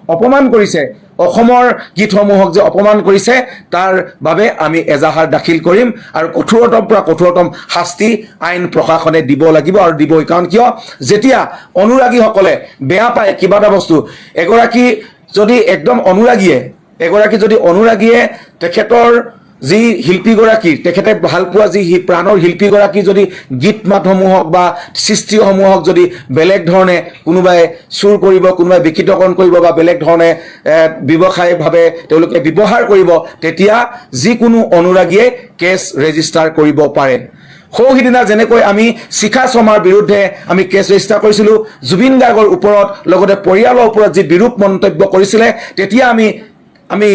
অপমান কৰিছে অসমৰ গীতসমূহক যে অপমান কৰিছে তাৰ বাবে আমি এজাহাৰ দাখিল কৰিম আৰু কঠোৰতম পৰা কঠোৰতম শাস্তি আইন প্ৰশাসনে দিব লাগিব আৰু দিবই কাৰণ কিয় যেতিয়া অনুৰাগীসকলে বেয়া পায় কিবা এটা বস্তু এগৰাকী যদি একদম অনুৰাগীয়ে তেখেতৰ যি শিল্পীগৰাকী তেখেতে ভাল পোৱা যি প্ৰাণৰ শিল্পীগৰাকী যদি গীত মাতসমূহক বা সৃষ্টিসমূহক যদি বেলেগ ধৰণে কোনোবাই চুৰ কৰিব কোনোবাই বিকৃতকৰণ কৰিব বা বেলেগ ধৰণে ব্যৱসায়িকভাৱে তেওঁলোকে ব্যৱহাৰ কৰিব তেতিয়া যিকোনো অনুৰাগীয়ে কেছ ৰেজিষ্টাৰ কৰিব পাৰে সিদিনা যেনেকৈ আমি শিখা শৰ্মাৰ বিৰুদ্ধে আমি কেছ ৰেজিষ্টাৰ কৰিছিলোঁ জুবিন গাৰ্গৰ ওপৰত লগতে পৰিয়ালৰ ওপৰত যি বিৰূপ মন্তব্য কৰিছিলে তেতিয়া আমি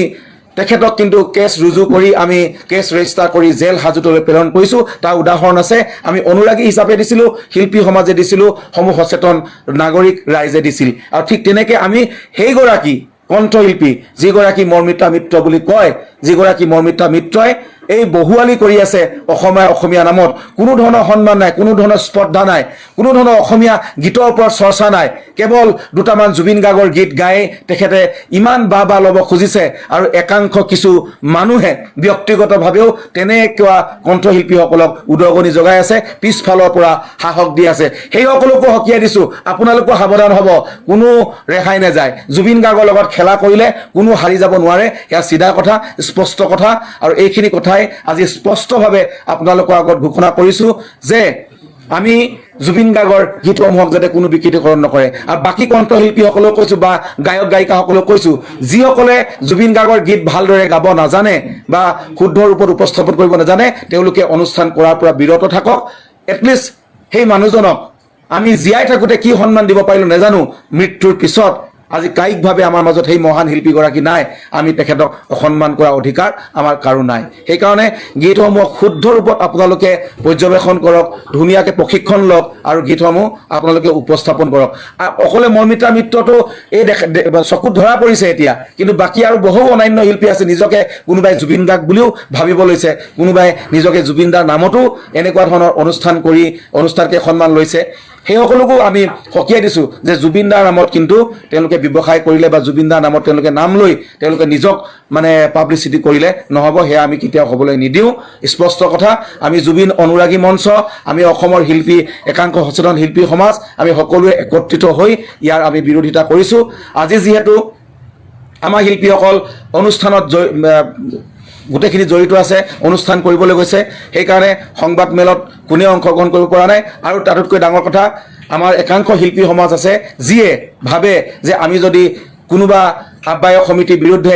তেখেতক কিন্তু কেছ ৰুজু কৰি আমি কেছ ৰেজিষ্টাৰ কৰি জেল হাজতলৈ প্ৰেৰণ কৰিছোঁ তাৰ উদাহৰণ আছে আমি অনুৰাগী হিচাপে দিছিলোঁ শিল্পী সমাজে দিছিলোঁ সমূহ সচেতন নাগৰিক ৰাইজে দিছিল আৰু ঠিক তেনেকৈ আমি সেইগৰাকী কণ্ঠশিল্পী যিগৰাকী মৰ্মিতা মিত্ৰ বুলি কয় যিগৰাকী মৰ্মিতা মিত্ৰই এই বহুৱালি কৰি আছে অসমীয়া নামত কোনো ধৰণৰ সন্মান নাই কোনো ধৰণৰ স্পৰ্ধা নাই কোনো ধৰণৰ অসমীয়া গীতৰ ওপৰত চৰ্চা নাই কেৱল দুটামান জুবিন গাৰ্গৰ গীত গাই তেখেতে ইমান বা ল'ব খুজিছে আৰু একাংশ কিছু মানুহে ব্যক্তিগতভাৱেও তেনেকুৱা কণ্ঠশিল্পীসকলক উদগনি জগাই আছে পিছফালৰ পৰা সাহস দি আছে সেইসকলকো সকীয়াই দিছোঁ আপোনালোকো সাৱধান হ'ব কোনো ৰেহাই নাযায় জুবিন গাৰ্গৰ লগত খেলা কৰিলে কোনো হাৰি যাব নোৱাৰে এয়া চিধা কথা স্পষ্ট কথা আৰু এইখিনি কথা আজি স্পষ্টভাৱে আপোনালোকৰ আগত ঘোষণা কৰিছোঁ যে আমি জুবিন গাৰ্গৰ গীতসমূহক যাতে কোনো বিকৃতিকৰণ নকৰে আৰু বাকী কণ্ঠশিল্পীসকলক কৈছোঁ বা গায়ক গায়িকাসকলক কৈছোঁ যিসকলে জুবিন গাৰ্গৰ গীত ভালদৰে গাব নাজানে বা শুদ্ধ ৰূপত উপস্থাপন কৰিব নাজানে তেওঁলোকে অনুষ্ঠান কৰাৰ পৰা বিৰত থাকক এটলিষ্ট সেই মানুহজনক আমি জীয়াই থাকোঁতে কি সন্মান দিব পাৰিলোঁ নাজানো মৃত্যুৰ পিছত আজি কায়িকভাৱে আমাৰ মাজত সেই মহান শিল্পীগৰাকী নাই আমি তেখেতক সন্মান কৰা অধিকাৰ আমাৰ কাৰো নাই সেইকাৰণে গীতসমূহ শুদ্ধ ৰূপত আপোনালোকে পৰ্যবেক্ষণ কৰক ধুনীয়াকৈ প্ৰশিক্ষণ লওক আৰু গীতসমূহ আপোনালোকে উপস্থাপন কৰক অকলে মৰ্মিতা মিত্ৰটো এই চকুত ধৰা পৰিছে এতিয়া কিন্তু বাকী আৰু বহু অন্যান্য শিল্পী আছে নিজকে কোনোবাই জুবিন গাৰ্গ বুলিও ভাবিব লৈছে কোনোবাই নিজকে জুবিন দাৰ নামতো এনেকুৱা ধৰণৰ অনুষ্ঠান কৰি অনুষ্ঠানকে সন্মান লৈছে সেইসকলকো আমি সকীয়াই দিছোঁ যে জুবিন দাৰ নামত কিন্তু তেওঁলোকে ব্যৱসায় কৰিলে বা জুবিন দাৰ নামত তেওঁলোকে নাম লৈ তেওঁলোকে নিজক মানে পাব্লিচিটি কৰিলে নহ'ব সেয়া আমি কেতিয়াও হ'বলৈ নিদিওঁ স্পষ্ট কথা আমি জুবিন অনুৰাগী মঞ্চ আমি অসমৰ শিল্পী একাংশ সচেতন শিল্পী সমাজ আমি সকলোৱে একত্ৰিত হৈ ইয়াৰ আমি বিৰোধিতা কৰিছোঁ আজি যিহেতু আমাৰ শিল্পীসকল অনুষ্ঠানত গোটেইখিনি জড়িত আছে অনুষ্ঠান কৰিবলৈ গৈছে সেইকাৰণে সংবাদ মেলত কোনেও অংশগ্ৰহণ কৰিব পৰা নাই আৰু তাতোতকৈ ডাঙৰ কথা আমাৰ একাংশ শিল্পী সমাজ আছে যিয়ে ভাবে যে আমি যদি কোনোবা আহ্বায়ক সমিতিৰ বিৰুদ্ধে